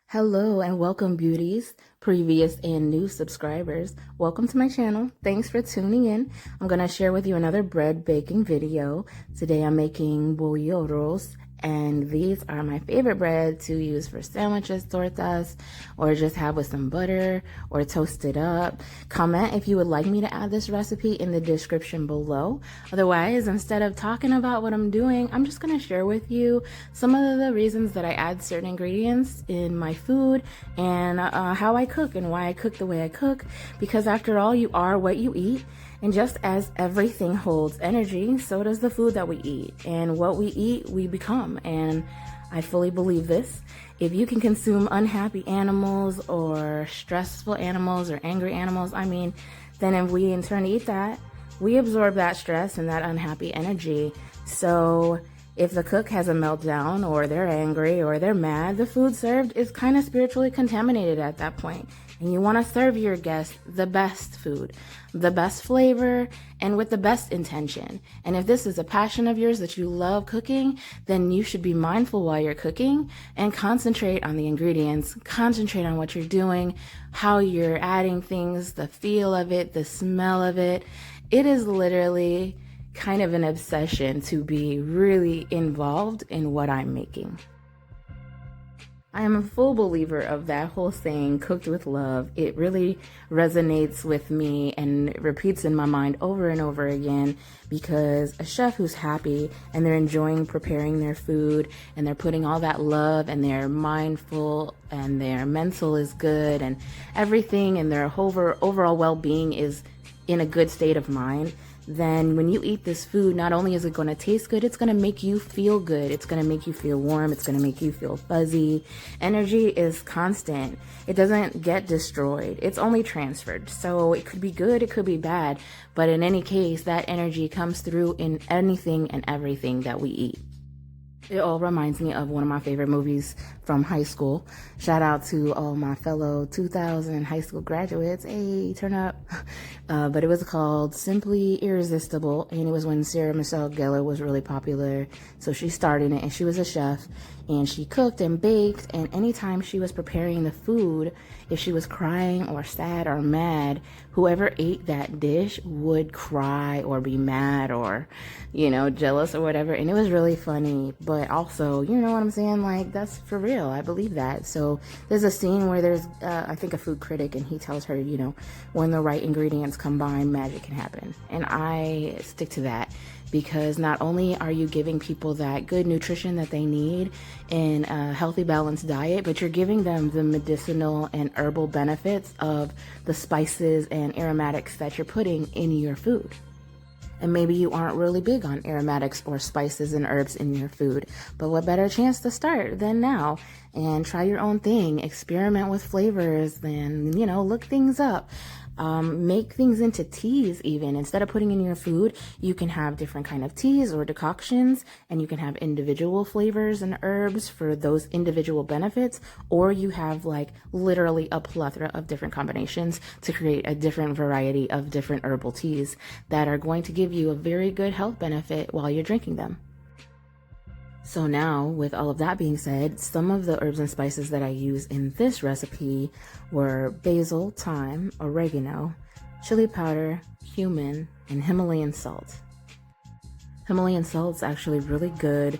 Hello and welcome, beauties, previous and new subscribers. Welcome to my channel. Thanks for tuning in. I'm going to share with you another bread baking video. Today I'm making bolillos, and these are my favorite bread to use for sandwiches, tortas, or just have with some butter or toast it up. Comment if you would like me to add this recipe in the description below. Otherwise, instead of talking about what I'm doing, I'm just going to share with you some of the reasons that I add certain ingredients in my food and how I cook and why I cook the way I cook, because after all, you are what you eat. And just as everything holds energy, so does the food that we eat. And what we eat, we become. And I fully believe this. If you can consume unhappy animals or stressful animals or angry animals, then if we in turn eat that, we absorb that stress and that unhappy energy. So if the cook has a meltdown or they're angry or they're mad, the food served is kind of spiritually contaminated at that point. And you want to serve your guests the best food, the best flavor, and with the best intention. And if this is a passion of yours that you love cooking, then you should be mindful while you're cooking and concentrate on the ingredients, concentrate on what you're doing, how you're adding things, the feel of it, the smell of it. It is literally kind of an obsession to be really involved in what I'm making. I am a full believer of that whole saying, cooked with love. It really resonates with me and repeats in my mind over and over again, because a chef who's happy and they're enjoying preparing their food and they're putting all that love and they're mindful and their mental is good and everything and their overall well-being is in a good state of mind, then when you eat this food, not only is it going to taste good, it's going to make you feel good. It's going to make you feel warm. It's going to make you feel fuzzy. Energy is constant. It doesn't get destroyed. It's only transferred. So it could be good, it could be bad. But in any case, that energy comes through in anything and everything that we eat. It all reminds me of one of my favorite movies from high school. Shout out to all my fellow 2000 high school graduates. Hey, turn up. But it was called Simply Irresistible, and it was when Sarah Michelle Gellar was really popular. So she starred in it, and she was a chef, and she cooked and baked, and anytime she was preparing the food, if she was crying or sad or mad, whoever ate that dish would cry or be mad or, jealous or whatever. And it was really funny, but also, you know what I'm saying? Like, that's for real. I believe that. So there's a scene where there's, I think, a food critic, and he tells her, when the right ingredients combine, magic can happen. And I stick to that, because not only are you giving people that good nutrition that they need in a healthy, balanced diet, but you're giving them the medicinal and herbal benefits of the spices and aromatics that you're putting in your food. And maybe you aren't really big on aromatics or spices and herbs in your food, but what better chance to start than now and try your own thing, experiment with flavors, then, look things up. Make things into teas even. Instead of putting in your food, you can have different kind of teas or decoctions, and you can have individual flavors and herbs for those individual benefits, or you have like literally a plethora of different combinations to create a different variety of different herbal teas that are going to give you a very good health benefit while you're drinking them. So now, with all of that being said, some of the herbs and spices that I use in this recipe were basil, thyme, oregano, chili powder, cumin, and Himalayan salt. Himalayan salt's actually really good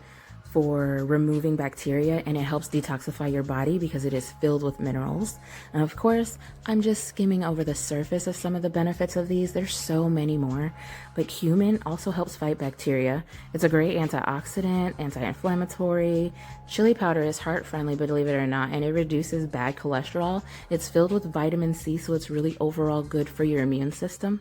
for removing bacteria, and it helps detoxify your body because it is filled with minerals. And of course, I'm just skimming over the surface of some of the benefits of these. There's so many more, but cumin also helps fight bacteria. It's a great antioxidant, anti-inflammatory. Chili powder is heart friendly, believe it or not, and it reduces bad cholesterol. It's filled with vitamin C, so it's really overall good for your immune system.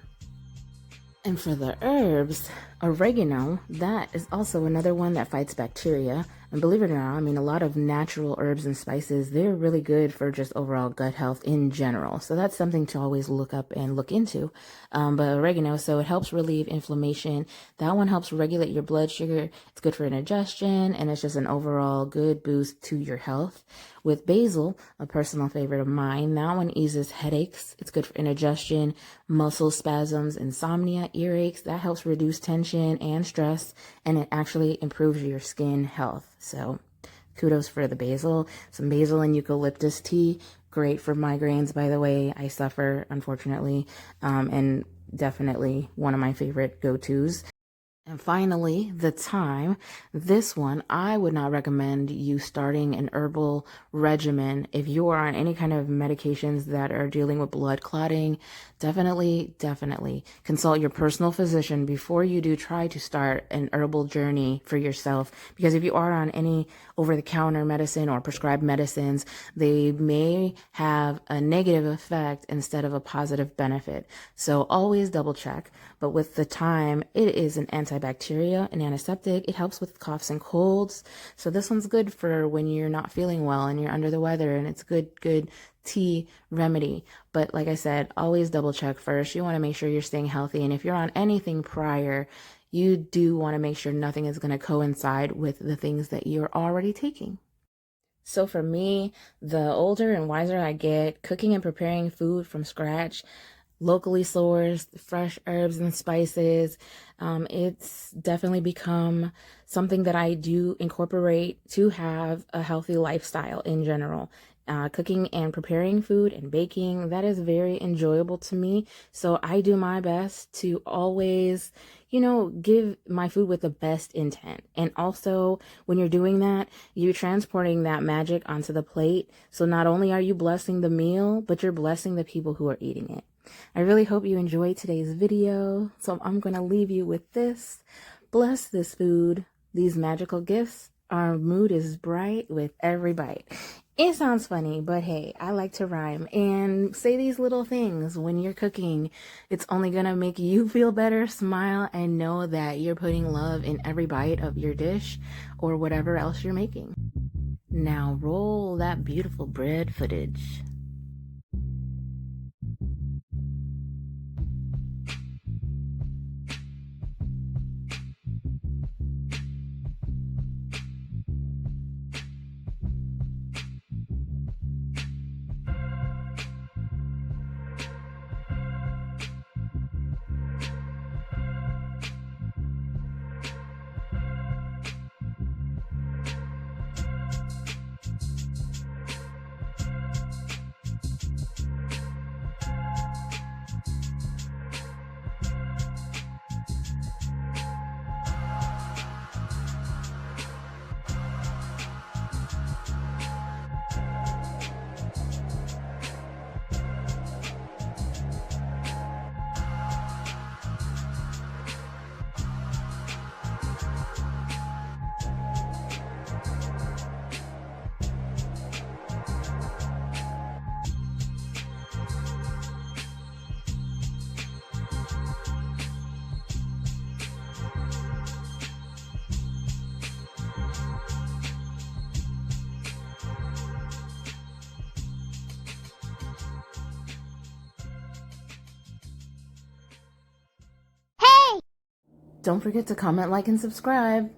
And for the herbs, oregano, that is also another one that fights bacteria. And believe it or not, I mean, a lot of natural herbs and spices, they're really good for just overall gut health in general. So that's something to always look up and look into. But oregano, so it helps relieve inflammation. That one helps regulate your blood sugar. It's good for indigestion, and it's just an overall good boost to your health. With basil, a personal favorite of mine, that one eases headaches. It's good for indigestion, muscle spasms, insomnia, earaches. That helps reduce tension and stress, and it actually improves your skin health. So kudos for the basil. Some basil and eucalyptus tea, great for migraines, by the way. I suffer, unfortunately, and definitely one of my favorite go-tos. And finally, the thyme. This one, I would not recommend you starting an herbal regimen if you are on any kind of medications that are dealing with blood clotting. Definitely consult your personal physician before you do try to start an herbal journey for yourself. Because if you are on any over-the-counter medicine or prescribed medicines, they may have a negative effect instead of a positive benefit. So always double check. But with the thyme, it is an antibacterial, an antiseptic. It helps with coughs and colds. So this one's good for when you're not feeling well and you're under the weather, and it's good tea remedy. But like I said, always double check first. You want to make sure you're staying healthy. And if you're on anything prior, you do want to make sure nothing is going to coincide with the things that you're already taking. So for me, the older and wiser I get, cooking and preparing food from scratch, locally sourced, fresh herbs and spices, it's definitely become something that I do incorporate to have a healthy lifestyle in general. Cooking and preparing food and baking, that is very enjoyable to me. So I do my best to always, give my food with the best intent. And also, when you're doing that, you're transporting that magic onto the plate. So not only are you blessing the meal, but you're blessing the people who are eating it. I really hope you enjoyed today's video. So I'm going to leave you with this. Bless this food, these magical gifts. Our mood is bright with every bite. It sounds funny, but hey, I like to rhyme and say these little things when you're cooking. It's only gonna make you feel better, smile, and know that you're putting love in every bite of your dish or whatever else you're making. Now roll that beautiful bread footage. Don't forget to comment, like, and subscribe.